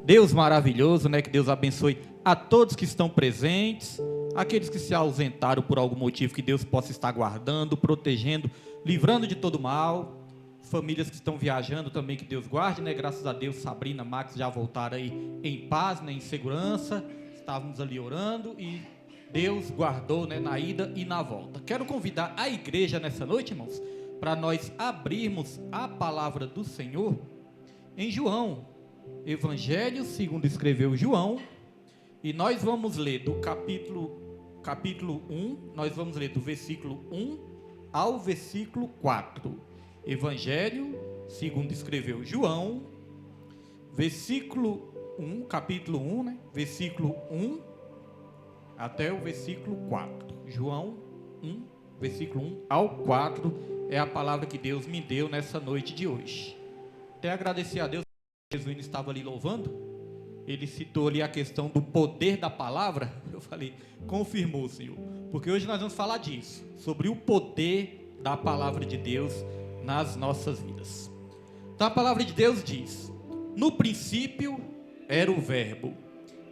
Deus maravilhoso, né? Que Deus abençoe a todos que estão presentes, aqueles que se ausentaram por algum motivo, que Deus possa estar guardando, protegendo, livrando de todo mal. Famílias que estão viajando também, que Deus guarde, né? Graças a Deus, Sabrina, Max já voltaram aí em paz, né? Em segurança. Estávamos ali orando e Deus guardou, né? Na ida e na volta. Quero convidar a igreja nessa noite, irmãos, para nós abrirmos a palavra do Senhor em João, Evangelho segundo escreveu João, e nós vamos ler do capítulo 1, nós vamos ler do versículo 1 ao versículo 4. Evangelho segundo escreveu João, versículo 1, capítulo 1, né? Versículo 1 até o versículo 4. João 1, versículo 1 ao 4 é a palavra que Deus me deu nessa noite de hoje. Até agradecer a Deus, Jesus estava ali louvando, ele citou ali a questão do poder da palavra. Eu falei, confirmou, Senhor, porque hoje nós vamos falar disso, sobre o poder da palavra de Deus nas nossas vidas. Então a palavra de Deus diz: no princípio era o verbo,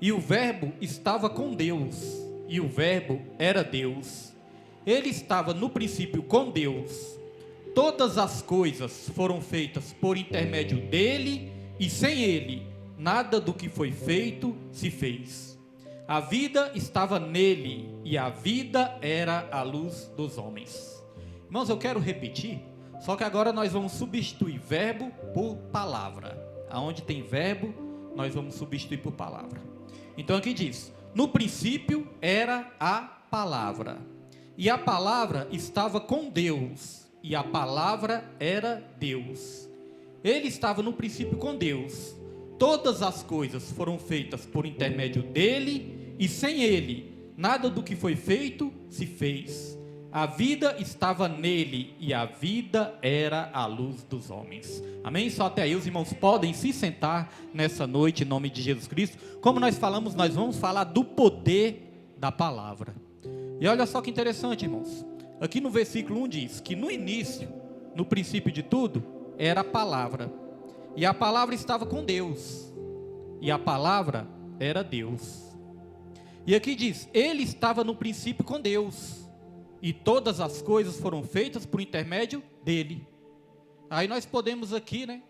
e o verbo estava com Deus, e o verbo era Deus. Ele estava no princípio com Deus. Todas as coisas foram feitas por intermédio dele, e sem ele nada do que foi feito se fez. A vida estava nele, e a vida era a luz dos homens. Irmãos, eu quero repetir, só que agora nós vamos substituir verbo por palavra. Aonde tem verbo, nós vamos substituir por palavra. Então aqui diz: no princípio era a palavra, e a palavra estava com Deus, e a palavra era Deus. Ele estava no princípio com Deus. Todas as coisas foram feitas por intermédio dele, e sem ele nada do que foi feito se fez. A vida estava nele, e a vida era a luz dos homens. Amém? Só até aí os irmãos podem se sentar nessa noite, em nome de Jesus Cristo. Como nós falamos, nós vamos falar do poder da palavra. E olha só que interessante, irmãos. Aqui no versículo 1 diz que no início, no princípio de tudo, era a palavra. E a palavra estava com Deus, e a palavra era Deus. E aqui diz, ele estava no princípio com Deus, e todas as coisas foram feitas por intermédio dele. Aí nós podemos aqui, né,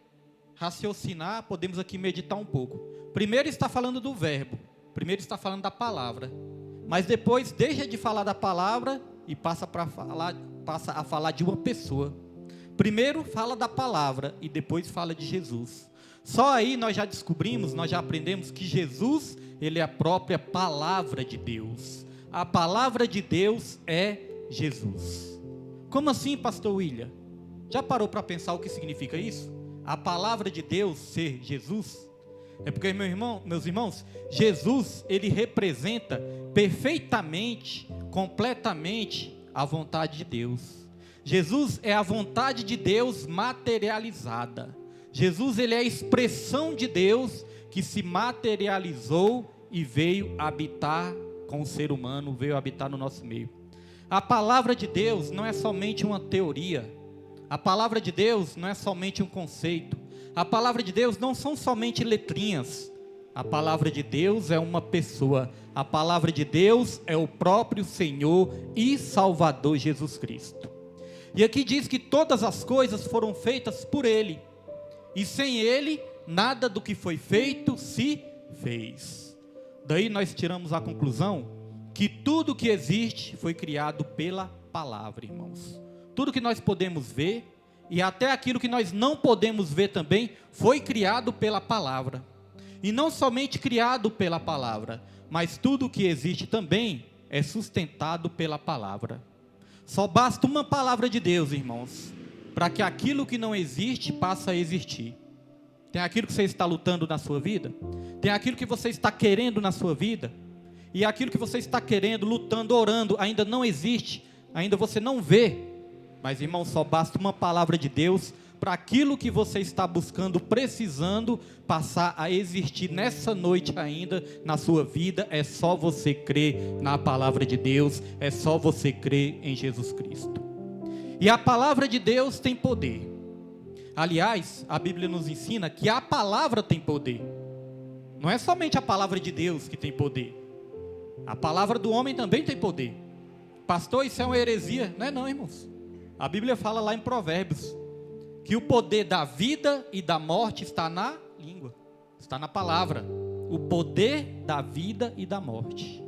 raciocinar, podemos aqui meditar um pouco. Primeiro está falando do verbo, primeiro está falando da palavra, mas depois deixa de falar da palavra e passa a falar de uma pessoa. Primeiro fala da palavra e depois fala de Jesus. Só aí nós já descobrimos, nós já aprendemos que Jesus, ele é a própria palavra de Deus. A palavra de Deus é Jesus. Como assim, pastor William? Já parou para pensar o que significa isso? A palavra de Deus ser Jesus? É porque, meus irmãos, Jesus, ele representa perfeitamente, completamente a vontade de Deus. Jesus é a vontade de Deus materializada. Jesus, ele é a expressão de Deus que se materializou e veio habitar com o ser humano, veio habitar no nosso meio. A palavra de Deus não é somente uma teoria. A palavra de Deus não é somente um conceito. A palavra de Deus não são somente letrinhas. A palavra de Deus é uma pessoa. A palavra de Deus é o próprio Senhor e Salvador Jesus Cristo. E aqui diz que todas as coisas foram feitas por ele, e sem ele nada do que foi feito se fez. Daí nós tiramos a conclusão que tudo que existe foi criado pela palavra, irmãos. Tudo que nós podemos ver, e até aquilo que nós não podemos ver também, foi criado pela palavra. E não somente criado pela palavra, mas tudo que existe também é sustentado pela palavra. Só basta uma palavra de Deus, irmãos, para que aquilo que não existe passe a existir. Tem aquilo que você está lutando na sua vida, tem aquilo que você está querendo na sua vida, e aquilo que você está querendo, lutando, orando, ainda não existe, ainda você não vê. Mas, irmão, só basta uma palavra de Deus para aquilo que você está buscando, precisando, passar a existir nessa noite ainda na sua vida. É só você crer na palavra de Deus, é só você crer em Jesus Cristo. E a palavra de Deus tem poder. Aliás, a Bíblia nos ensina que a palavra tem poder. Não é somente a palavra de Deus que tem poder. A palavra do homem também tem poder. Pastor, isso é uma heresia? Não é não, irmãos. A Bíblia fala lá em Provérbios que o poder da vida e da morte está na língua, está na palavra. O poder da vida e da morte.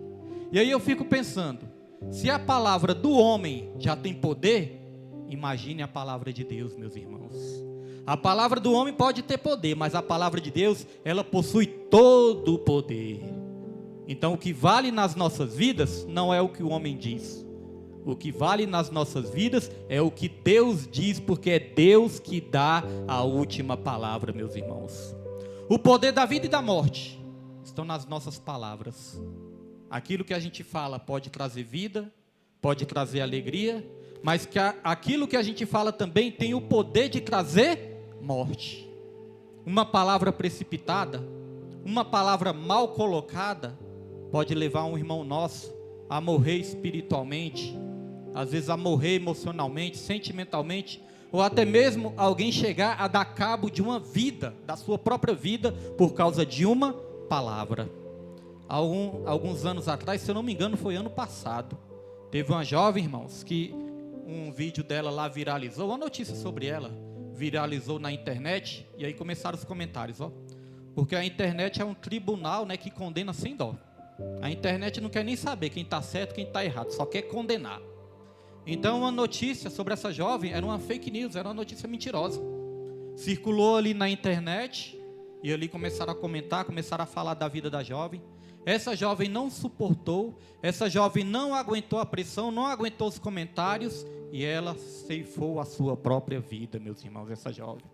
E aí eu fico pensando, se a palavra do homem já tem poder, imagine a palavra de Deus, meus irmãos. A palavra do homem pode ter poder, mas a palavra de Deus, ela possui todo o poder. Então o que vale nas nossas vidas não é o que o homem diz. O que vale nas nossas vidas é o que Deus diz, porque é Deus que dá a última palavra, meus irmãos. O poder da vida e da morte estão nas nossas palavras. Aquilo que a gente fala pode trazer vida, pode trazer alegria, mas que aquilo que a gente fala também tem o poder de trazer morte. Uma palavra precipitada, uma palavra mal colocada, pode levar um irmão nosso a morrer espiritualmente, às vezes a morrer emocionalmente, sentimentalmente, ou até mesmo alguém chegar a dar cabo de uma vida, da sua própria vida, por causa de uma palavra. Alguns anos atrás, se eu não me engano, foi ano passado, teve uma jovem, irmãos, que um vídeo dela lá viralizou, uma notícia sobre ela, viralizou na internet, e aí começaram os comentários, porque a internet é um tribunal, né, que condena sem dó. A internet não quer nem saber quem está certo, quem está errado, só quer condenar. Então uma notícia sobre essa jovem era uma fake news, era uma notícia mentirosa. Circulou ali na internet, e ali começaram a comentar, começaram a falar da vida da jovem. Essa jovem não suportou, essa jovem não aguentou a pressão, não aguentou os comentários, e ela ceifou a sua própria vida, meus irmãos, essa jovem.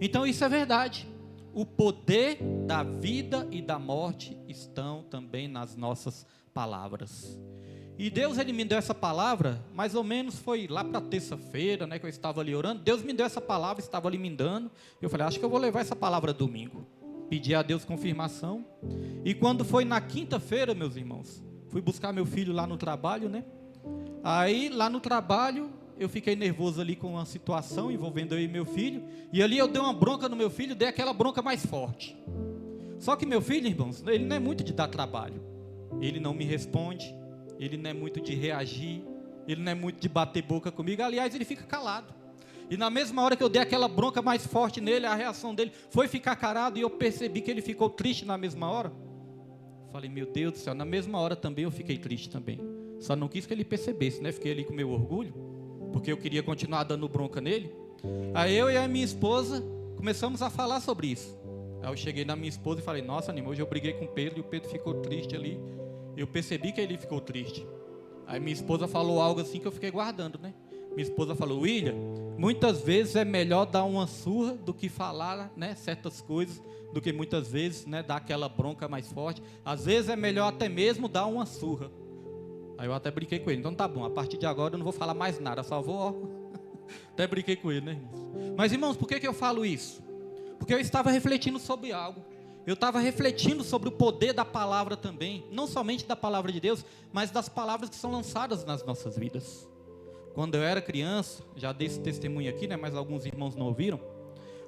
Então isso é verdade. O poder da vida e da morte estão também nas nossas palavras. E Deus, Ele me deu essa palavra, mais ou menos foi lá para terça-feira, né, que eu estava ali orando. Deus me deu essa palavra, estava ali me dando. Eu falei, acho que eu vou levar essa palavra domingo. Pedi a Deus confirmação. E quando foi na quinta-feira, meus irmãos, fui buscar meu filho lá no trabalho, né? Aí, lá no trabalho, eu fiquei nervoso ali com uma situação envolvendo eu e meu filho. E ali eu dei uma bronca no meu filho, dei aquela bronca mais forte. Só que meu filho, irmãos, ele não é muito de dar trabalho. Ele não me responde. Ele não é muito de reagir, ele não é muito de bater boca comigo, aliás, ele fica calado. E na mesma hora que eu dei aquela bronca mais forte nele, a reação dele foi ficar calado, e eu percebi que ele ficou triste na mesma hora. Falei, meu Deus do céu, na mesma hora também eu fiquei triste também. Só não quis que ele percebesse, né? Fiquei ali com meu orgulho, porque eu queria continuar dando bronca nele. Aí eu e a minha esposa começamos a falar sobre isso. Aí eu cheguei na minha esposa e falei, nossa, Nima, hoje eu briguei com o Pedro, e o Pedro ficou triste ali. Eu percebi que ele ficou triste. Aí minha esposa falou algo assim que eu fiquei guardando, né? Minha esposa falou, William, muitas vezes é melhor dar uma surra do que falar, né, certas coisas, do que muitas vezes, né, dar aquela bronca mais forte. Às vezes é melhor até mesmo dar uma surra. Aí eu até brinquei com ele, então tá bom, a partir de agora eu não vou falar mais nada, só vou, até brinquei com ele, né, irmãos? Mas irmãos, por que eu falo isso? Porque eu estava refletindo sobre algo. Eu estava refletindo sobre o poder da palavra também, não somente da palavra de Deus, mas das palavras que são lançadas nas nossas vidas. Quando eu era criança, já dei esse testemunho aqui, né, mas alguns irmãos não ouviram.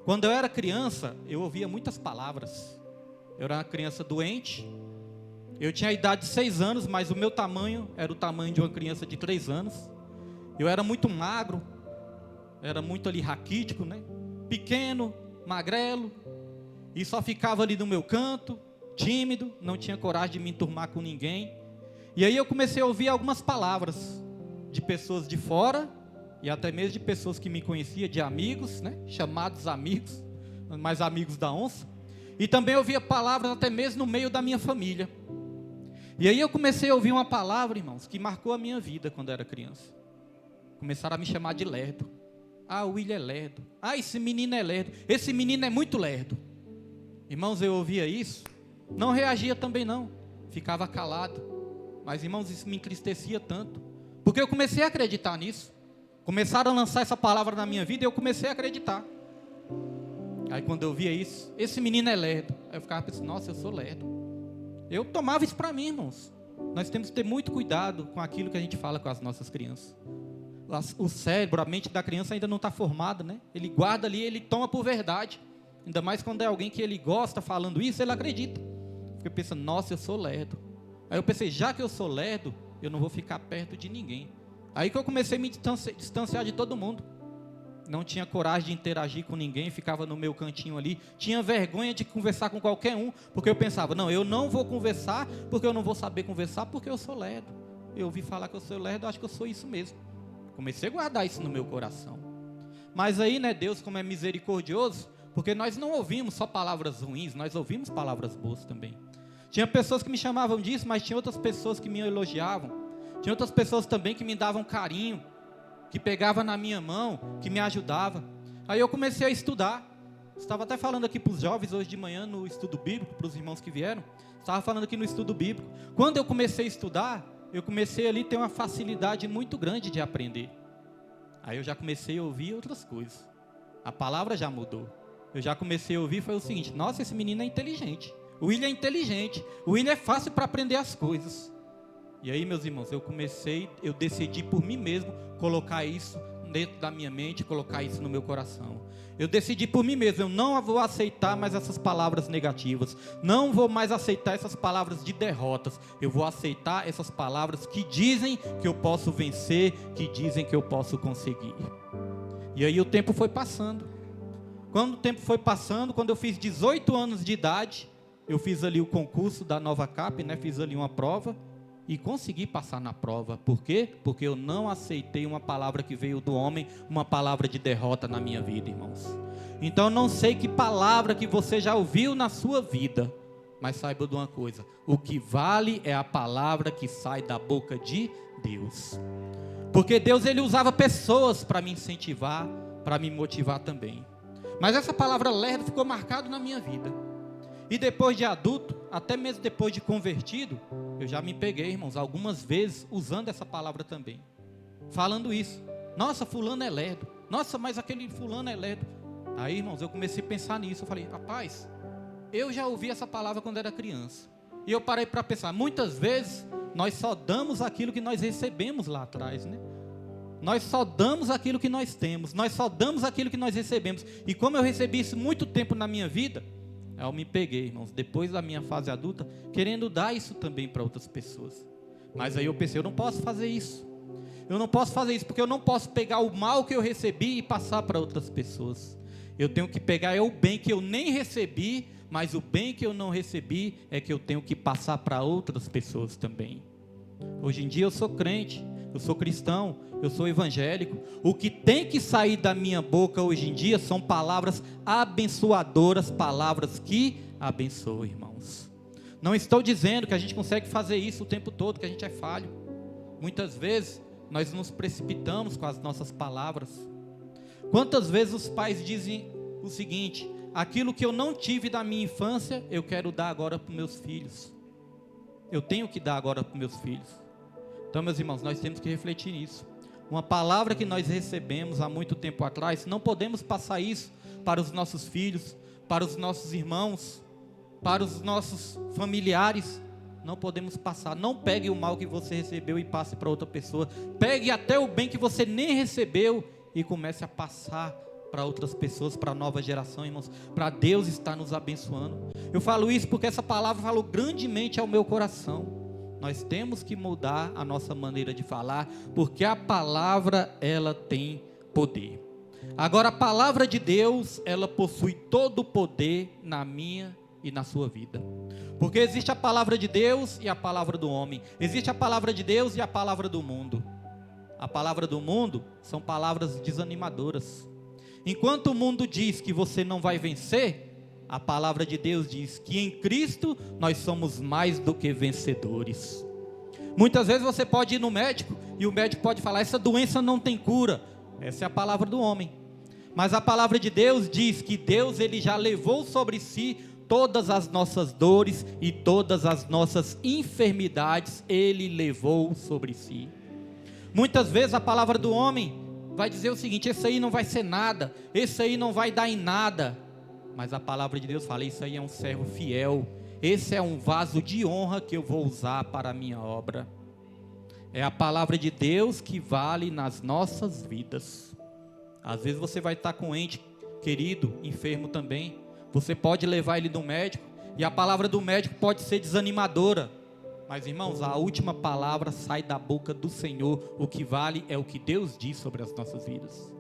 Quando eu era criança, eu ouvia muitas palavras. Eu era uma criança doente, eu tinha a idade de 6 anos, mas o meu tamanho era o tamanho de uma criança de 3 anos. Eu era muito magro, era muito ali raquítico, né, pequeno, magrelo. E só ficava ali no meu canto, tímido, não tinha coragem de me enturmar com ninguém. E aí eu comecei a ouvir algumas palavras de pessoas de fora, e até mesmo de pessoas que me conheciam, de amigos, né? Chamados amigos, mas amigos da onça. E também ouvia palavras até mesmo no meio da minha família. E aí eu comecei a ouvir uma palavra, irmãos, que marcou a minha vida quando eu era criança. Começaram a me chamar de lerdo. Ah, o William é lerdo. Ah, esse menino é lerdo. Esse menino é muito lerdo. Irmãos, eu ouvia isso, não reagia também não, ficava calado. Mas irmãos, isso me entristecia tanto, porque eu comecei a acreditar nisso. Começaram a lançar essa palavra na minha vida e eu comecei a acreditar. Aí quando eu via isso, esse menino é lerdo, aí eu ficava pensando, nossa, eu sou lerdo. Eu tomava isso para mim, irmãos. Nós temos que ter muito cuidado com aquilo que a gente fala com as nossas crianças. O cérebro, a mente da criança ainda não está formada, né? Ele guarda ali, ele toma por verdade. Ainda mais quando é alguém que ele gosta falando isso, ele acredita. Porque pensa, nossa, eu sou lerdo. Aí eu pensei, já que eu sou lerdo, eu não vou ficar perto de ninguém. Aí que eu comecei a me distanciar de todo mundo. Não tinha coragem de interagir com ninguém, ficava no meu cantinho ali. Tinha vergonha de conversar com qualquer um, porque eu pensava, não, eu não vou conversar, porque eu não vou saber conversar, porque eu sou lerdo. Eu ouvi falar que eu sou lerdo, eu acho que eu sou isso mesmo. Comecei a guardar isso no meu coração. Mas aí, né, Deus, como é misericordioso, porque nós não ouvimos só palavras ruins, nós ouvimos palavras boas também. Tinha pessoas que me chamavam disso, mas tinha outras pessoas que me elogiavam. Tinha outras pessoas também que me davam carinho, que pegava na minha mão, que me ajudava. Aí eu comecei a estudar. Estava até falando aqui para os jovens hoje de manhã no estudo bíblico, para os irmãos que vieram. Estava falando aqui no estudo bíblico. Quando eu comecei a estudar, eu comecei ali a ter uma facilidade muito grande de aprender. Aí eu já comecei a ouvir outras coisas. A palavra já mudou. Eu já comecei a ouvir, foi o seguinte, nossa, esse menino é inteligente. O William é inteligente. O William é fácil para aprender as coisas. E aí, meus irmãos, eu decidi por mim mesmo colocar isso dentro da minha mente, colocar isso no meu coração. Eu decidi por mim mesmo, eu não vou aceitar mais essas palavras negativas, não vou mais aceitar essas palavras de derrotas, eu vou aceitar essas palavras que dizem que eu posso vencer, que dizem que eu posso conseguir. E aí o tempo foi passando. Quando o tempo foi passando, quando eu fiz 18 anos de idade, eu fiz ali o concurso da Nova Cap, né? Fiz ali uma prova, e consegui passar na prova. Por quê? Porque eu não aceitei uma palavra que veio do homem, uma palavra de derrota na minha vida, irmãos. Então eu não sei que palavra que você já ouviu na sua vida, mas saiba de uma coisa, o que vale é a palavra que sai da boca de Deus. Porque Deus, ele usava pessoas para me incentivar, para me motivar também. Mas essa palavra lerdo ficou marcada na minha vida. E depois de adulto, até mesmo depois de convertido, eu já me peguei, irmãos, algumas vezes usando essa palavra também. Falando isso. Nossa, fulano é lerdo. Nossa, mas aquele fulano é lerdo. Aí, irmãos, eu comecei a pensar nisso. Eu falei, rapaz, eu já ouvi essa palavra quando era criança. E eu parei para pensar, muitas vezes, nós só damos aquilo que nós recebemos lá atrás, né? Nós só damos aquilo que nós temos. Nós só damos aquilo que nós recebemos. E como eu recebi isso muito tempo na minha vida, eu me peguei, irmãos, depois da minha fase adulta, querendo dar isso também para outras pessoas. Mas aí eu pensei, eu não posso fazer isso. Eu não posso fazer isso, porque eu não posso pegar o mal que eu recebi e passar para outras pessoas. Eu tenho que pegar o bem que eu nem recebi, mas o bem que eu não recebi é que eu tenho que passar para outras pessoas também. Hoje em dia eu sou crente, eu sou cristão, eu sou evangélico. O que tem que sair da minha boca hoje em dia são palavras abençoadoras, palavras que abençoam, irmãos. Não estou dizendo que a gente consegue fazer isso o tempo todo, que a gente é falho. Muitas vezes nós nos precipitamos com as nossas palavras. Quantas vezes os pais dizem o seguinte, aquilo que eu não tive da minha infância, eu quero dar agora para os meus filhos. Eu tenho que dar agora para os meus filhos. Então, meus irmãos, nós temos que refletir nisso. Uma palavra que nós recebemos há muito tempo atrás, não podemos passar isso para os nossos filhos, para os nossos irmãos, para os nossos familiares. Não podemos passar. Não pegue o mal que você recebeu e passe para outra pessoa. Pegue até o bem que você nem recebeu e comece a passar para outras pessoas, para a nova geração, irmãos. Para Deus estar nos abençoando. Eu falo isso porque essa palavra falou grandemente ao meu coração. Nós temos que mudar a nossa maneira de falar, porque a palavra, ela tem poder. Agora, a palavra de Deus, ela possui todo o poder na minha e na sua vida. Porque existe a palavra de Deus e a palavra do homem. Existe a palavra de Deus e a palavra do mundo. A palavra do mundo são palavras desanimadoras. Enquanto o mundo diz que você não vai vencer, a palavra de Deus diz que em Cristo nós somos mais do que vencedores. Muitas vezes você pode ir no médico e o médico pode falar, essa doença não tem cura. Essa é a palavra do homem. Mas a palavra de Deus diz que Deus, ele já levou sobre si todas as nossas dores e todas as nossas enfermidades, ele levou sobre si. Muitas vezes a palavra do homem vai dizer o seguinte, esse aí não vai ser nada, esse aí não vai dar em nada. Mas a palavra de Deus fala, isso aí é um servo fiel, esse é um vaso de honra que eu vou usar para a minha obra. É a palavra de Deus que vale nas nossas vidas. Às vezes você vai estar com um ente querido, enfermo também, você pode levar ele no médico, E a palavra do médico pode ser desanimadora. Mas, irmãos, a última palavra sai da boca do Senhor. O que vale é o que Deus diz sobre as nossas vidas.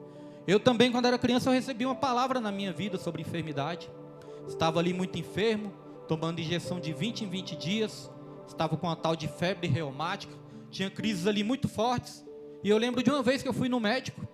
Eu também, quando era criança, eu recebi uma palavra na minha vida sobre enfermidade. Estava ali muito enfermo, tomando injeção de 20 em 20 dias. Estava com uma tal de febre reumática. Tinha crises ali muito fortes. E eu lembro de uma vez que eu fui no médico.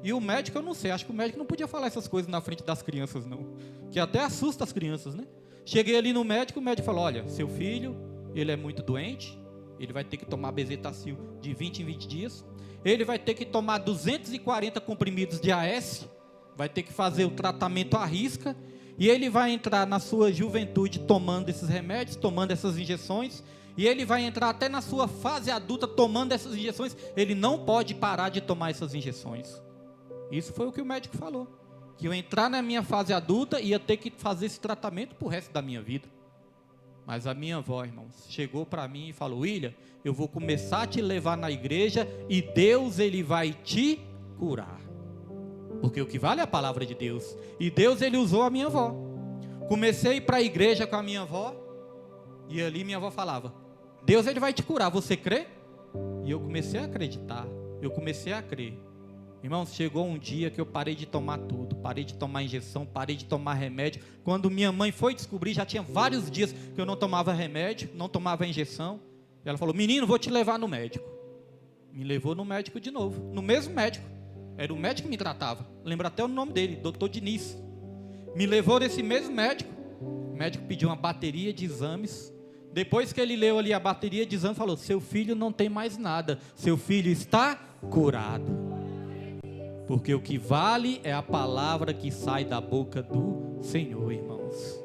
E o médico, eu não sei, acho que o médico não podia falar essas coisas na frente das crianças, não. Que até assusta as crianças, né? Cheguei ali no médico, o médico falou: olha, seu filho, ele é muito doente, ele vai ter que tomar bezetacil de 20 em 20 dias, ele vai ter que tomar 240 comprimidos de AS, vai ter que fazer o tratamento à risca, e ele vai entrar na sua juventude tomando esses remédios, tomando essas injeções, e ele vai entrar até na sua fase adulta tomando essas injeções, ele não pode parar de tomar essas injeções. Isso foi o que o médico falou, que eu entrar na minha fase adulta ia ter que fazer esse tratamento pro resto da minha vida. Mas a minha avó, irmãos, chegou para mim e falou: William, eu vou começar a te levar na igreja e Deus, ele vai te curar. Porque o que vale é a palavra de Deus. E Deus, ele usou a minha avó. Comecei a ir para a igreja com a minha avó, e ali minha avó falava: Deus, ele vai te curar, você crê? E eu comecei a acreditar, eu comecei a crer. Irmãos, chegou um dia que eu parei de tomar tudo, parei de tomar injeção, parei de tomar remédio. Quando minha mãe foi descobrir, já tinha vários dias que eu não tomava remédio, não tomava injeção. E ela falou: menino, vou te levar no médico. Me levou no médico de novo, no mesmo médico. Era o médico que me tratava, lembro até o nome dele, Dr. Diniz. Me levou nesse mesmo médico. O médico pediu uma bateria de exames. Depois que ele leu ali a bateria de exames, falou: seu filho não tem mais nada, seu filho está curado. Porque o que vale é a palavra que sai da boca do Senhor, irmãos.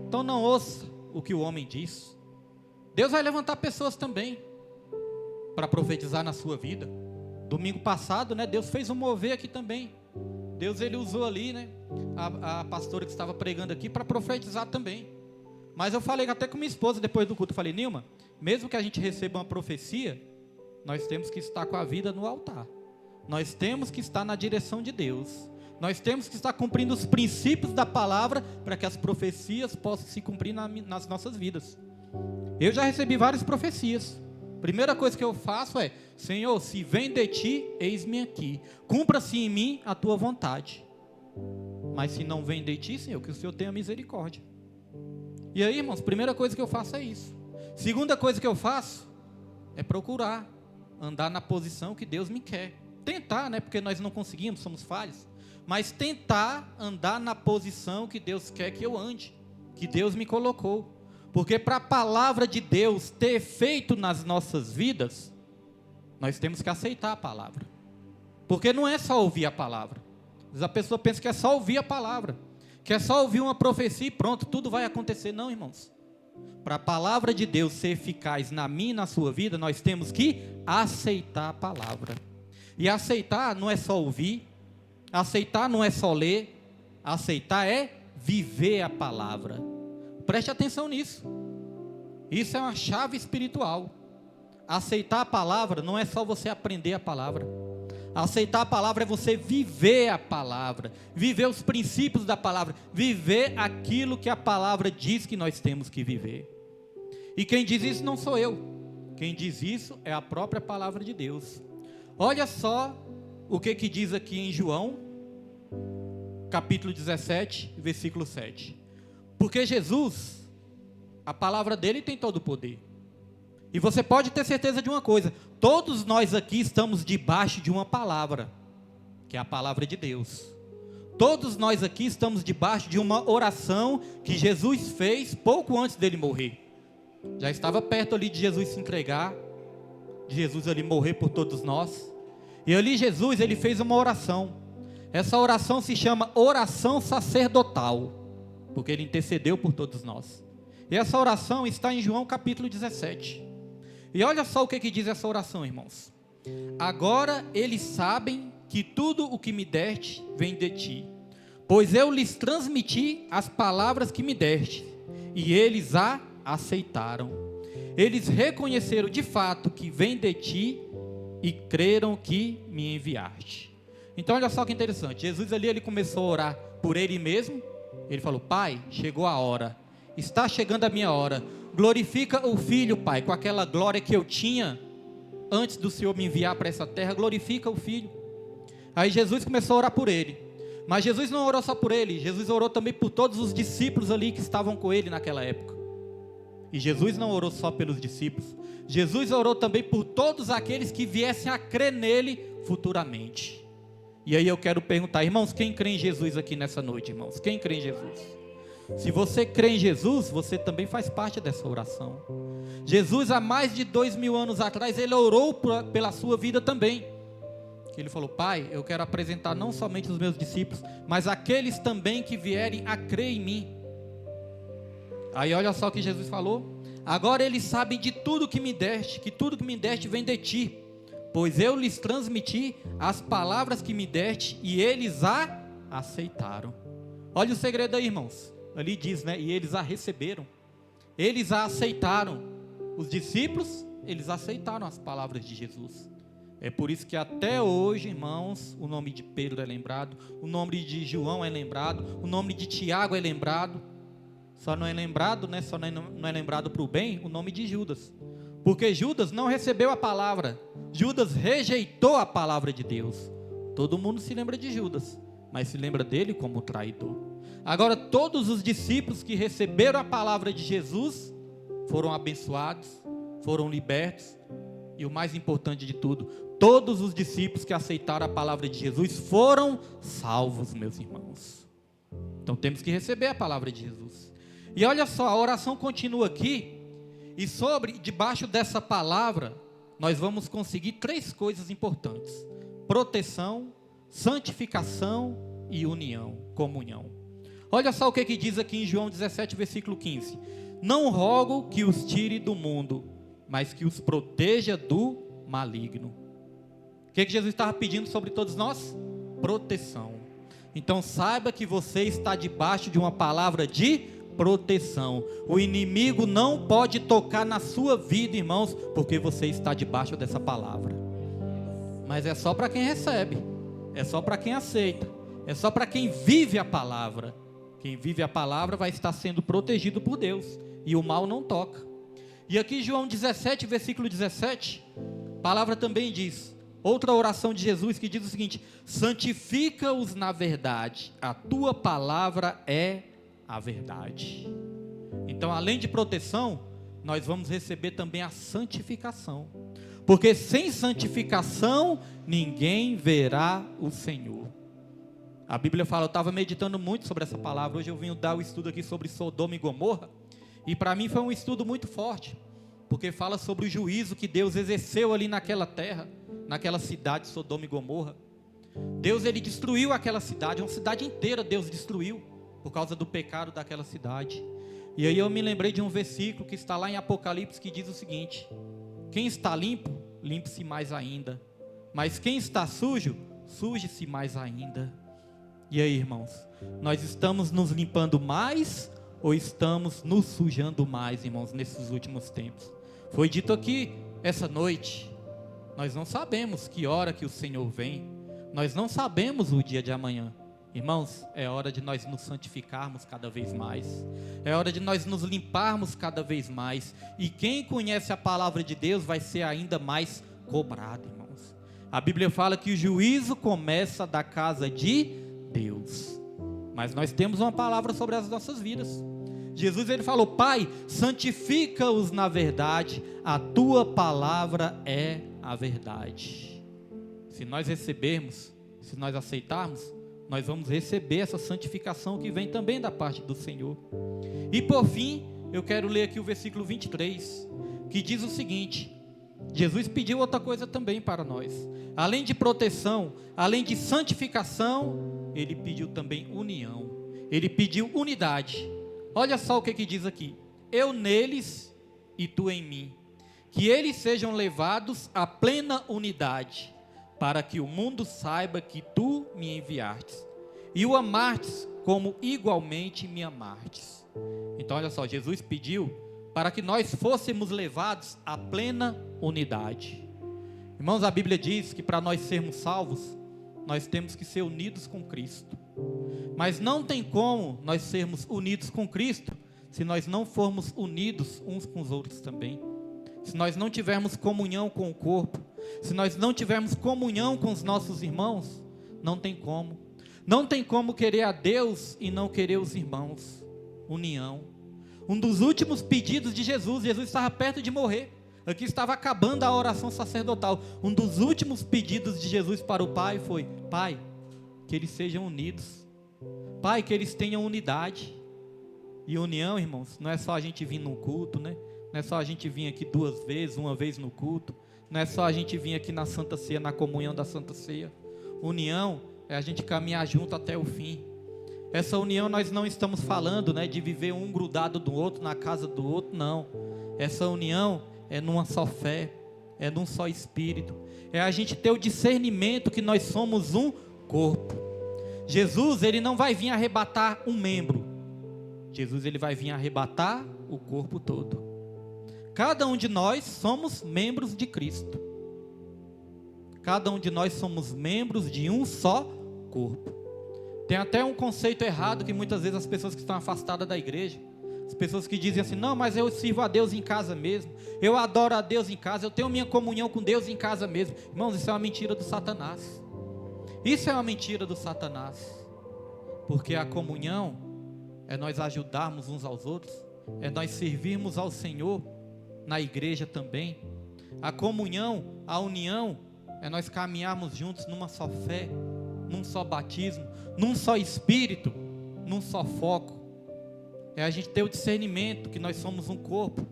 Então não ouça o que o homem diz. Deus vai levantar pessoas também para profetizar na sua vida. Domingo passado, né, Deus fez um mover aqui também. Deus, ele usou ali, né, a pastora que estava pregando aqui para profetizar também. Mas eu falei até com minha esposa depois do culto, eu falei: Nilma, mesmo que a gente receba uma profecia, nós temos que estar com a vida no altar. Nós temos que estar na direção de Deus. Nós temos que estar cumprindo os princípios da palavra para que as profecias possam se cumprir nas nossas vidas. Eu já recebi várias profecias. Primeira coisa que eu faço é: Senhor, se vem de ti, eis-me aqui. Cumpra-se em mim a tua vontade. Mas se não vem de ti, Senhor, que o Senhor tenha misericórdia. E aí, irmãos, primeira coisa que eu faço é isso. Segunda coisa que eu faço é procurar andar na posição que Deus me quer. Tentar, né? Porque nós não conseguimos, somos falhos. Mas tentar andar na posição que Deus quer que eu ande, que Deus me colocou. Porque para a palavra de Deus ter efeito nas nossas vidas, nós temos que aceitar a palavra. Porque não é só ouvir a palavra. Às vezes a pessoa pensa que é só ouvir a palavra, que é só ouvir uma profecia e pronto, tudo vai acontecer. Não, irmãos. Para a palavra de Deus ser eficaz na minha e na sua vida, nós temos que aceitar a palavra. E aceitar não é só ouvir, aceitar não é só ler, aceitar é viver a palavra. Preste atenção nisso. Isso é uma chave espiritual. Aceitar a palavra não é só você aprender a palavra. Aceitar a palavra é você viver a palavra, viver os princípios da palavra, viver aquilo que a palavra diz que nós temos que viver. E quem diz isso não sou eu. Quem diz isso é a própria palavra de Deus. Olha só o que diz aqui em João, capítulo 17, versículo 7. Porque Jesus, a palavra dele tem todo o poder. E você pode ter certeza de uma coisa: todos nós aqui estamos debaixo de uma palavra, que é a palavra de Deus. Todos nós aqui estamos debaixo de uma oração que Jesus fez pouco antes dele morrer. Já estava perto ali de Jesus se entregar, de Jesus ali morrer por todos nós. E ali Jesus, ele fez uma oração. Essa oração se chama oração sacerdotal, porque ele intercedeu por todos nós. E essa oração está em João capítulo 17. E olha só o que diz essa oração, irmãos. Agora eles sabem que tudo o que me deste vem de ti, pois eu lhes transmiti as palavras que me deste, e eles a aceitaram. Eles reconheceram de fato que vem de ti e creram que me enviaste. Então olha só que interessante. Jesus ali, ele começou a orar por ele mesmo. Ele falou: Pai, chegou a hora. está chegando a minha hora. Glorifica o Filho, Pai, com aquela glória que eu tinha antes do Senhor me enviar para essa terra. Glorifica o Filho. Aí Jesus começou a orar por ele. Mas Jesus não orou só por ele, Jesus orou também por todos os discípulos ali que estavam com ele naquela época. E Jesus não orou só pelos discípulos, Jesus orou também por todos aqueles que viessem a crer nele futuramente. E aí eu quero perguntar, irmãos, quem crê em Jesus aqui nessa noite, irmãos? Quem crê em Jesus? Se você crê em Jesus, você também faz parte dessa oração. Jesus, há mais de 2000 anos atrás, ele orou pela sua vida também. Ele falou: Pai, eu quero apresentar não somente os meus discípulos, mas aqueles também que vierem a crer em mim. Aí olha só o que Jesus falou: agora eles sabem de tudo que me deste, que tudo que me deste vem de ti, pois eu lhes transmiti as palavras que me deste e eles a aceitaram. Olha o segredo aí, irmãos. Ali diz, né? E eles a receberam, eles a aceitaram. Os discípulos, eles aceitaram as palavras de Jesus. É por isso que até hoje, irmãos, o nome de Pedro é lembrado, o nome de João é lembrado, o nome de Tiago é lembrado. Só não é lembrado, né? Só não é lembrado para o bem o nome de Judas, porque Judas não recebeu a palavra. Judas rejeitou a palavra de Deus. Todo mundo se lembra de Judas, mas se lembra dele como traidor. Agora todos os discípulos que receberam a palavra de Jesus foram abençoados, foram libertos. E o mais importante de tudo, todos os discípulos que aceitaram a palavra de Jesus foram salvos, meus irmãos. Então temos que receber a palavra de Jesus. E olha só, a oração continua aqui. E debaixo dessa palavra, nós vamos conseguir 3 coisas importantes: proteção, santificação e união, comunhão. Olha só o que diz aqui em João 17, versículo 15. Não rogo que os tire do mundo, mas que os proteja do maligno. O que Jesus estava pedindo sobre todos nós? Proteção. Então saiba que você está debaixo de uma palavra de proteção. O inimigo não pode tocar na sua vida, irmãos, porque você está debaixo dessa palavra. Mas é só para quem recebe, é só para quem aceita, é só para quem vive a palavra. Quem vive a palavra vai estar sendo protegido por Deus, e o mal não toca. E aqui João 17, versículo 17, a palavra também diz, outra oração de Jesus que diz o seguinte: santifica-os na verdade, a tua palavra é a verdade. Então, além de proteção, nós vamos receber também a santificação, porque sem santificação ninguém verá o Senhor. A Bíblia fala, eu estava meditando muito sobre essa palavra, hoje eu vim dar o estudo aqui sobre Sodoma e Gomorra, e para mim foi um estudo muito forte, porque fala sobre o juízo que Deus exerceu ali naquela terra, naquela cidade, Sodoma e Gomorra. Deus, ele destruiu aquela cidade, uma cidade inteira Deus destruiu, por causa do pecado daquela cidade. E aí eu me lembrei de um versículo que está lá em Apocalipse, que diz o seguinte: quem está limpo, limpe-se mais ainda, mas quem está sujo, suje-se mais ainda. E aí, irmãos, nós estamos nos limpando mais ou estamos nos sujando mais, irmãos, nesses últimos tempos? Foi dito aqui essa noite, nós não sabemos que hora que o Senhor vem, nós não sabemos o dia de amanhã. Irmãos, é hora de nós nos santificarmos cada vez mais, é hora de nós nos limparmos cada vez mais, e quem conhece a palavra de Deus vai ser ainda mais cobrado, irmãos. A Bíblia fala que o juízo começa da casa de Deus, mas nós temos uma palavra sobre as nossas vidas. Jesus, ele falou: Pai, santifica-os na verdade, a tua palavra é a verdade. Se nós recebermos, se nós aceitarmos, nós vamos receber essa santificação que vem também da parte do Senhor. E por fim, eu quero ler aqui o versículo 23, que diz o seguinte: Jesus pediu outra coisa também para nós. Além de proteção, além de santificação, ele pediu também união, ele pediu unidade. Olha só o que diz aqui: eu neles e tu em mim, que eles sejam levados à plena unidade, para que o mundo saiba que tu me enviastes, e o amastes como igualmente me amastes. Então olha só, Jesus pediu para que nós fôssemos levados à plena unidade. Irmãos, a Bíblia diz que para nós sermos salvos, nós temos que ser unidos com Cristo. Mas não tem como nós sermos unidos com Cristo se nós não formos unidos uns com os outros também. Se nós não tivermos comunhão com o corpo, se nós não tivermos comunhão com os nossos irmãos, não tem como. Não tem como querer a Deus e não querer os irmãos. União. Um dos últimos pedidos de Jesus, Jesus estava perto de morrer. Aqui estava acabando a oração sacerdotal. Um dos últimos pedidos de Jesus para o Pai foi: Pai, que eles sejam unidos. Pai, que eles tenham unidade. E união, irmãos, não é só a gente vir no culto, né? Não é só a gente vir aqui 2 vezes, uma vez no culto. Não é só a gente vir aqui na Santa Ceia, na comunhão da Santa Ceia. União é a gente caminhar junto até o fim. Essa união nós não estamos falando, né, de viver um grudado do outro, na casa do outro, não. Essa união é numa só fé, é num só espírito. É a gente ter o discernimento que nós somos um corpo. Jesus, ele não vai vir arrebatar um membro. Jesus, ele vai vir arrebatar o corpo todo. Cada um de nós somos membros de Cristo. Cada um de nós somos membros de um só corpo. Tem até um conceito errado que muitas vezes as pessoas que estão afastadas da igreja, as pessoas que dizem assim: não, mas eu sirvo a Deus em casa mesmo, eu adoro a Deus em casa, eu tenho minha comunhão com Deus em casa mesmo. Irmãos, isso é uma mentira do Satanás. Isso é uma mentira do Satanás. Porque a comunhão é nós ajudarmos uns aos outros, é nós servirmos ao Senhor na igreja também. A comunhão, a união, é nós caminharmos juntos numa só fé, num só batismo, num só espírito, num só foco. É a gente ter o discernimento que nós somos um corpo,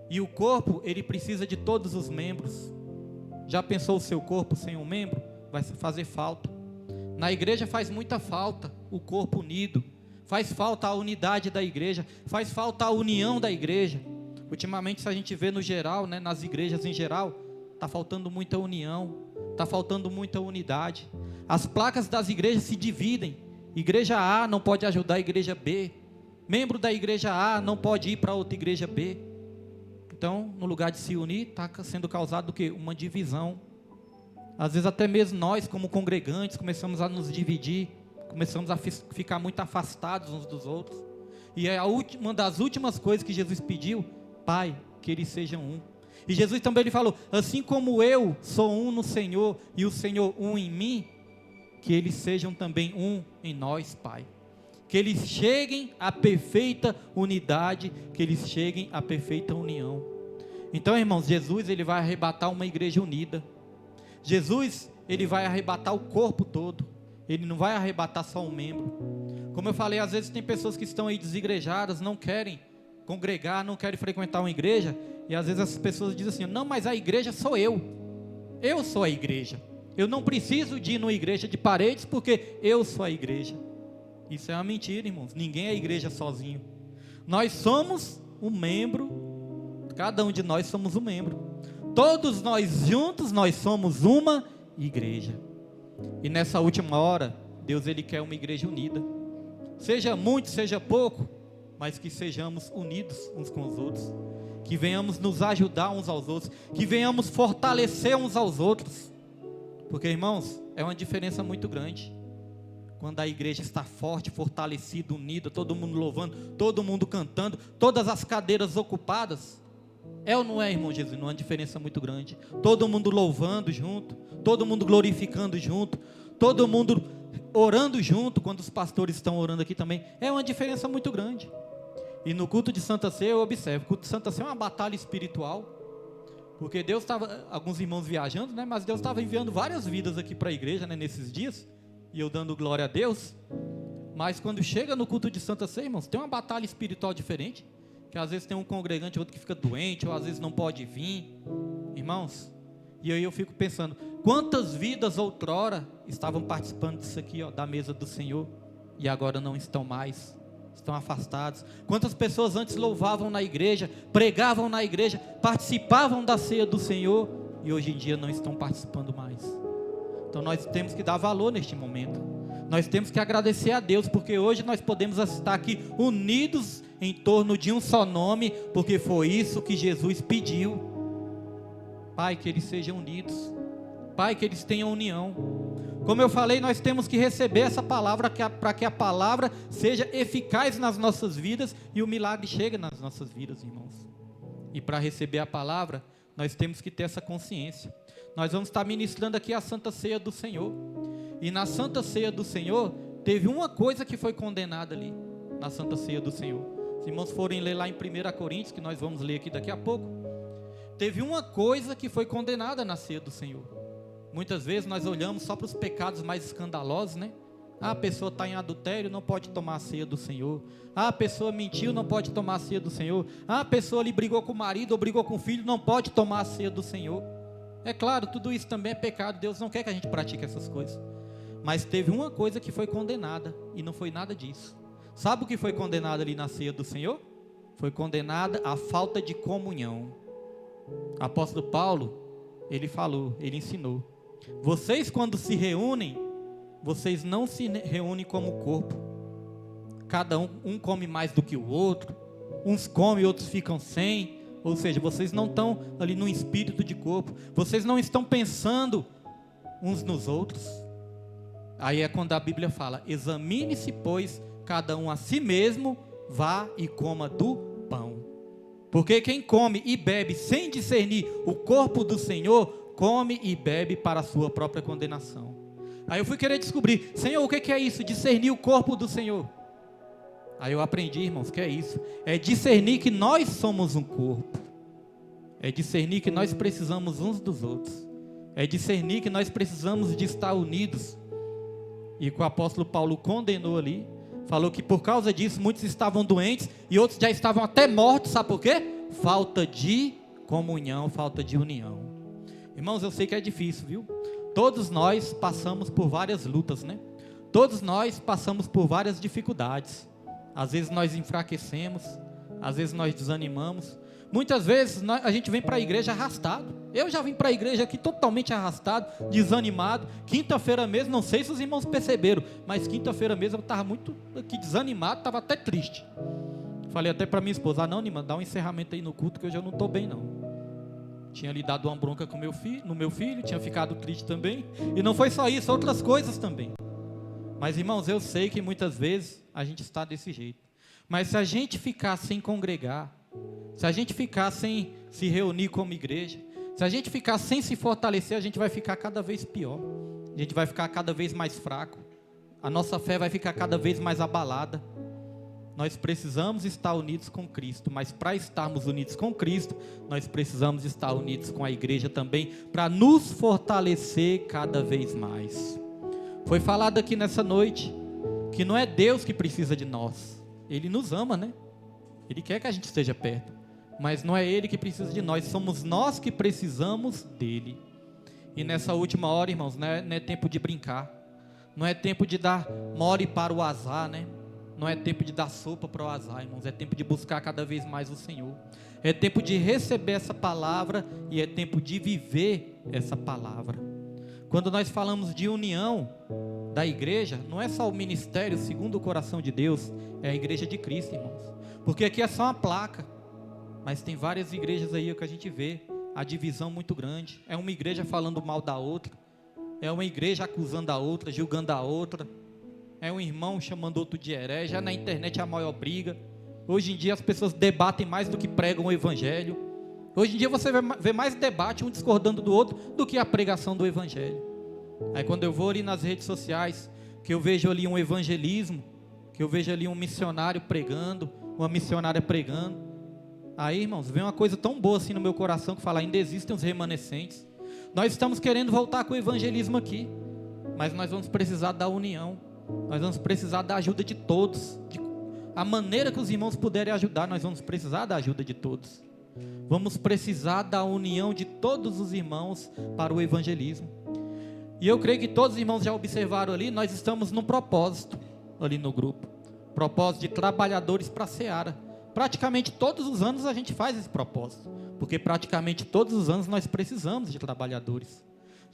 e o corpo, ele precisa de todos os membros. Já pensou o seu corpo sem um membro? Vai fazer falta. Na igreja faz muita falta o corpo unido, faz falta a unidade da igreja, faz falta a união da igreja. Ultimamente, se a gente vê no geral, né, nas igrejas em geral, está faltando muita união, está faltando muita unidade. As placas das igrejas se dividem. Igreja A não pode ajudar a igreja B. Membro da igreja A não pode ir para outra igreja B. Então, no lugar de se unir, está sendo causado o quê? Uma divisão. Às vezes até mesmo nós, como congregantes, começamos a nos dividir, começamos a ficar muito afastados uns dos outros. E é uma das últimas coisas que Jesus pediu: Pai, que eles sejam um. E Jesus também ele falou: assim como eu sou um no Senhor e o Senhor um em mim, que eles sejam também um em nós, Pai. Que eles cheguem à perfeita unidade, que eles cheguem à perfeita união. Então, irmãos, Jesus ele vai arrebatar uma igreja unida. Jesus, ele vai arrebatar o corpo todo. Ele não vai arrebatar só um membro. Como eu falei, às vezes tem pessoas que estão aí desigrejadas, não querem congregar, não querem frequentar uma igreja, e às vezes as pessoas dizem assim: não, mas a igreja sou eu sou a igreja, eu não preciso de ir numa igreja de paredes, porque eu sou a igreja. Isso é uma mentira, irmãos. Ninguém é igreja sozinho. Nós somos um membro, cada um de nós somos um membro, todos nós juntos, nós somos uma igreja. E nessa última hora, Deus ele quer uma igreja unida, seja muito, seja pouco, mas que sejamos unidos uns com os outros, que venhamos nos ajudar uns aos outros, que venhamos fortalecer uns aos outros. Porque, irmãos, é uma diferença muito grande quando a igreja está forte, fortalecida, unida, todo mundo louvando, todo mundo cantando, todas as cadeiras ocupadas. É ou não é, irmão Jesus? Não é uma diferença muito grande. Todo mundo louvando junto, todo mundo glorificando junto, todo mundo orando junto, quando os pastores estão orando aqui também. É uma diferença muito grande. E no culto de Santa Ceia eu observo, o culto de Santa Ceia é uma batalha espiritual, porque Deus estava, alguns irmãos viajando, né, mas Deus estava enviando várias vidas aqui para a igreja, né, nesses dias, e eu dando glória a Deus. Mas quando chega no culto de Santa Ceia, irmãos, tem uma batalha espiritual diferente, que às vezes tem um congregante, outro que fica doente, ou às vezes não pode vir, irmãos. E aí eu fico pensando, quantas vidas outrora estavam participando disso aqui, ó, da mesa do Senhor, e agora não estão mais, estão afastados. Quantas pessoas antes louvavam na igreja, pregavam na igreja, participavam da ceia do Senhor, e hoje em dia não estão participando mais. Então nós temos que dar valor neste momento, nós temos que agradecer a Deus, porque hoje nós podemos estar aqui unidos em torno de um só nome, porque foi isso que Jesus pediu. Pai, que eles sejam unidos, Pai, que eles tenham união. Como eu falei, nós temos que receber essa palavra para que a palavra seja eficaz nas nossas vidas e o milagre chegue nas nossas vidas, irmãos. E para receber a palavra, nós temos que ter essa consciência. Nós vamos estar ministrando aqui a Santa Ceia do Senhor. E na Santa Ceia do Senhor, teve uma coisa que foi condenada ali, na Santa Ceia do Senhor. Se irmãos forem ler lá em 1 Coríntios, que nós vamos ler aqui daqui a pouco, teve uma coisa que foi condenada na Ceia do Senhor. Muitas vezes nós olhamos só para os pecados mais escandalosos, né? A pessoa está em adultério, não pode tomar a ceia do Senhor. A pessoa mentiu, não pode tomar a ceia do Senhor. A pessoa ali brigou com o marido ou brigou com o filho, não pode tomar a ceia do Senhor. É claro, tudo isso também é pecado, Deus não quer que a gente pratique essas coisas. Mas teve uma coisa que foi condenada, e não foi nada disso. Sabe o que foi condenado ali na ceia do Senhor? Foi condenada a falta de comunhão. Apóstolo Paulo, ele falou, ele ensinou: vocês quando se reúnem, vocês não se reúnem como corpo. Cada um come mais do que o outro. Uns comem, outros ficam sem. Ou seja, vocês não estão ali no espírito de corpo. Vocês não estão pensando uns nos outros. Aí é quando a Bíblia fala: examine-se, pois, cada um a si mesmo, vá e coma do pão. Porque quem come e bebe sem discernir o corpo do Senhor, come e bebe para a sua própria condenação. Aí eu fui querer descobrir: Senhor, o que é isso? Discernir o corpo do Senhor. Aí eu aprendi, irmãos, que é isso. É discernir que nós somos um corpo. É discernir que nós precisamos uns dos outros. É discernir que nós precisamos de estar unidos. E o apóstolo Paulo condenou ali, falou que por causa disso muitos estavam doentes e outros já estavam até mortos. Sabe por quê? Falta de comunhão, falta de união. Irmãos, eu sei que é difícil, viu? Todos nós passamos por várias lutas, né? Todos nós passamos por várias dificuldades. Às vezes nós enfraquecemos, às vezes nós desanimamos. Muitas vezes a gente vem para a igreja arrastado. Eu já vim para a igreja aqui totalmente arrastado, desanimado. Quinta-feira mesmo, não sei se os irmãos perceberam, mas quinta-feira mesmo eu estava muito aqui desanimado, estava até triste. Falei até para minha esposa: não, Nima, dá um encerramento aí no culto que hoje eu não estou bem não. Tinha lhe dado uma bronca com no meu filho, tinha ficado triste também. E não foi só isso, outras coisas também. Mas irmãos, eu sei que muitas vezes a gente está desse jeito. Mas se a gente ficar sem congregar, se a gente ficar sem se reunir como igreja, se a gente ficar sem se fortalecer, a gente vai ficar cada vez pior. A gente vai ficar cada vez mais fraco. A nossa fé vai ficar cada vez mais abalada. Nós precisamos estar unidos com Cristo, mas para estarmos unidos com Cristo, nós precisamos estar unidos com a igreja também, para nos fortalecer cada vez mais. Foi falado aqui nessa noite, que não é Deus que precisa de nós, Ele nos ama, né? Ele quer que a gente esteja perto, mas não é Ele que precisa de nós, somos nós que precisamos dEle. E nessa última hora, irmãos, não é tempo de brincar, não é tempo de dar mole para o azar, né? Não é tempo de dar sopa para o azar, irmãos. É tempo de buscar cada vez mais o Senhor. É tempo de receber essa palavra e é tempo de viver essa palavra. Quando nós falamos de união da igreja, não é só o ministério segundo o coração de Deus, é a igreja de Cristo, irmãos. Porque aqui é só uma placa, mas tem várias igrejas aí que a gente vê a divisão muito grande. É uma igreja falando mal da outra, é uma igreja acusando a outra, julgando a outra. É um irmão chamando outro de herege. Já na internet é a maior briga. Hoje em dia as pessoas debatem mais do que pregam o evangelho. Hoje em dia você vê mais debate, um discordando do outro, do que a pregação do evangelho. Aí quando eu vou ali nas redes sociais, que eu vejo ali um evangelismo, que eu vejo ali um missionário pregando, uma missionária pregando, aí, irmãos, vem uma coisa tão boa assim no meu coração, que fala: ainda existem os remanescentes. Nós estamos querendo voltar com o evangelismo aqui, mas nós vamos precisar da união. Nós vamos precisar da ajuda de todos. A maneira que os irmãos puderem ajudar, nós vamos precisar da ajuda de todos. Vamos precisar da união de todos os irmãos para o evangelismo. E eu creio que todos os irmãos já observaram ali, nós estamos num propósito ali no grupo. Propósito de trabalhadores para a seara. Praticamente todos os anos a gente faz esse propósito, porque praticamente todos os anos nós precisamos de trabalhadores.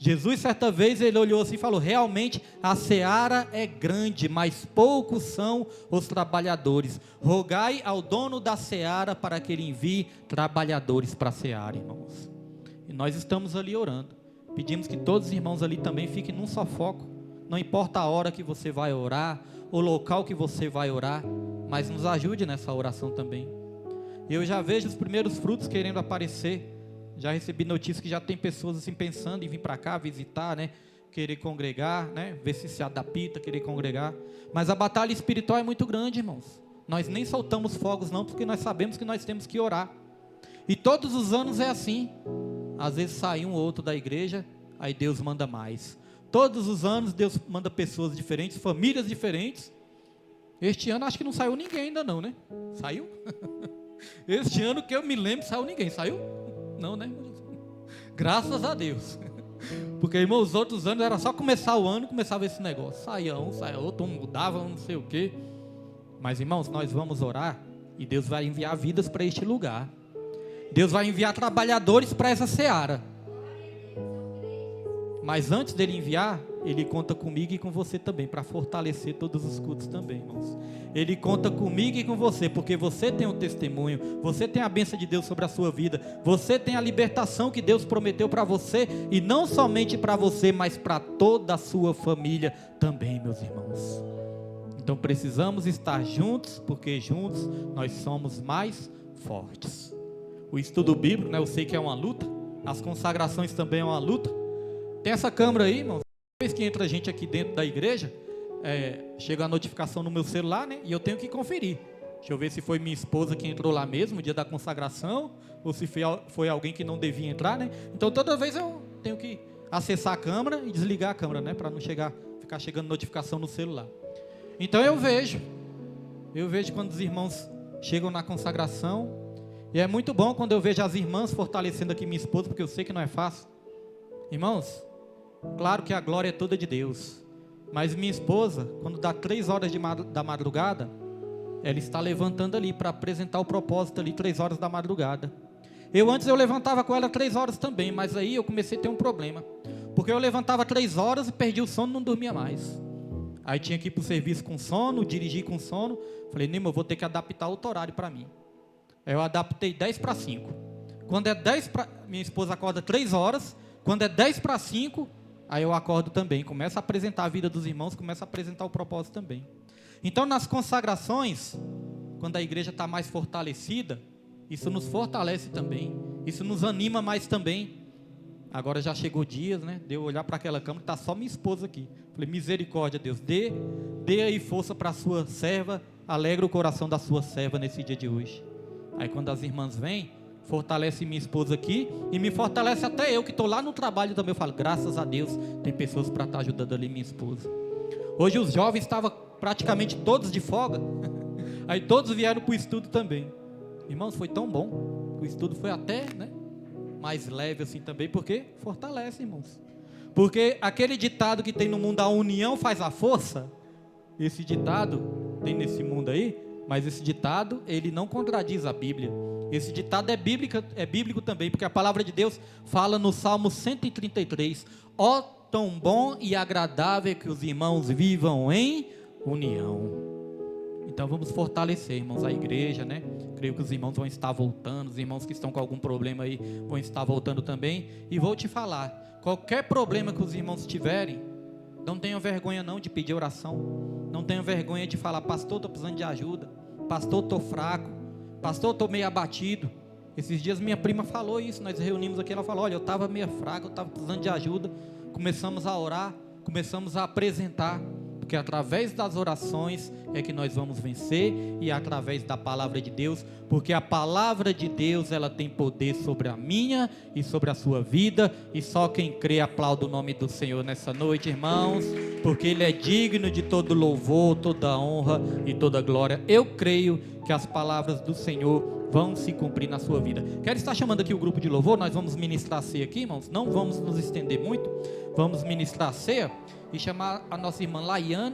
Jesus, certa vez, ele olhou assim e falou: realmente a seara é grande, mas poucos são os trabalhadores. Rogai ao dono da seara para que ele envie trabalhadores para a seara, irmãos. E nós estamos ali orando. Pedimos que todos os irmãos ali também fiquem num só foco, não importa a hora que você vai orar, o local que você vai orar, mas nos ajude nessa oração também. Eu já vejo os primeiros frutos querendo aparecer. Já recebi notícias que já tem pessoas assim pensando em vir para cá visitar, né? Querer congregar, né? Ver se adapta, querer congregar. Mas a batalha espiritual é muito grande, irmãos. Nós nem soltamos fogos não, porque nós sabemos que nós temos que orar. E todos os anos é assim. Às vezes sai um ou outro da igreja, aí Deus manda mais. Todos os anos Deus manda pessoas diferentes, famílias diferentes. Este ano acho que não saiu ninguém ainda não, né? Saiu? Este ano que eu me lembro, saiu ninguém. Saiu? Não, né? Graças a Deus. Porque, irmão, os outros anos era só começar o ano, começava esse negócio. Saía um, saía outro, um mudava, não sei o quê. Mas, irmãos, nós vamos orar e Deus vai enviar vidas para este lugar. Deus vai enviar trabalhadores para essa seara. Mas antes dele enviar, Ele conta comigo e com você também, para fortalecer todos os cultos também, irmãos. Ele conta comigo e com você, porque você tem um testemunho, você tem a bênção de Deus sobre a sua vida, você tem a libertação que Deus prometeu para você, e não somente para você, mas para toda a sua família também, meus irmãos. Então precisamos estar juntos, porque juntos nós somos mais fortes. O estudo bíblico, né, eu sei que é uma luta, as consagrações também é uma luta. Tem essa câmera aí, irmãos. Toda vez que entra gente aqui dentro da igreja, chega a notificação no meu celular, né? E eu tenho que conferir. Deixa eu ver se foi minha esposa que entrou lá mesmo, no dia da consagração, ou se foi alguém que não devia entrar, né? Então toda vez eu tenho que acessar a câmera e desligar a câmera, né? Para não ficar chegando notificação no celular. Então eu vejo quando os irmãos chegam na consagração, e é muito bom quando eu vejo as irmãs fortalecendo aqui minha esposa, porque eu sei que não é fácil. Irmãos, claro que a glória é toda de Deus, mas minha esposa, quando dá 3 horas da madrugada, ela está levantando ali para apresentar o propósito ali, 3 horas da madrugada. Antes eu levantava com ela 3 horas também, mas aí eu comecei a ter um problema, porque eu levantava 3 horas e perdi o sono, não dormia mais. Aí tinha que ir para o serviço com sono, dirigir com sono. Falei, Nima, eu vou ter que adaptar outro horário para mim. Aí eu adaptei 10 para 5. Quando é 10 para... Minha esposa acorda 3 horas, quando é 10 para 5, aí eu acordo também, começo a apresentar a vida dos irmãos, começo a apresentar o propósito também. Então nas consagrações, quando a igreja está mais fortalecida, isso nos fortalece também, isso nos anima mais também. Agora já chegou dias, né, de eu olhar para aquela câmera, está só minha esposa aqui. Falei, misericórdia, Deus, dê aí força para a sua serva, alegra o coração da sua serva nesse dia de hoje. Aí quando as irmãs vêm, fortalece minha esposa aqui e me fortalece até eu que estou lá no trabalho também. Eu falo, graças a Deus, tem pessoas para estar ajudando ali minha esposa. Hoje os jovens estavam praticamente todos de folga, aí todos vieram para o estudo também. Irmãos, foi tão bom, o estudo foi até, né, mais leve assim também, porque fortalece, irmãos. Porque aquele ditado que tem no mundo, a união faz a força, esse ditado tem nesse mundo aí, mas esse ditado, ele não contradiz a Bíblia. Esse ditado é bíblico também, porque a palavra de Deus fala no Salmo 133, ó tão bom e agradável que os irmãos vivam em união. Então vamos fortalecer, irmãos, a igreja, né? Creio que os irmãos vão estar voltando, os irmãos que estão com algum problema aí vão estar voltando também. E vou te falar, qualquer problema que os irmãos tiverem, não tenham vergonha não de pedir oração, não tenham vergonha de falar, pastor, estou precisando de ajuda, pastor, estou fraco, pastor, estou meio abatido. Esses dias minha prima falou isso, nós reunimos aqui, ela falou, olha, eu estava meio fraco, eu estava precisando de ajuda. Começamos a orar, começamos a apresentar, porque através das orações é que nós vamos vencer, e através da palavra de Deus, porque a palavra de Deus, ela tem poder sobre a minha e sobre a sua vida, e só quem crê aplaude o nome do Senhor nessa noite, irmãos, porque Ele é digno de todo louvor, toda honra e toda glória. Eu creio que as palavras do Senhor vão se cumprir na sua vida. Quero estar chamando aqui o grupo de louvor, nós vamos ministrar a ceia aqui, irmãos, não vamos nos estender muito, vamos ministrar a ceia, e chamar a nossa irmã Laiane,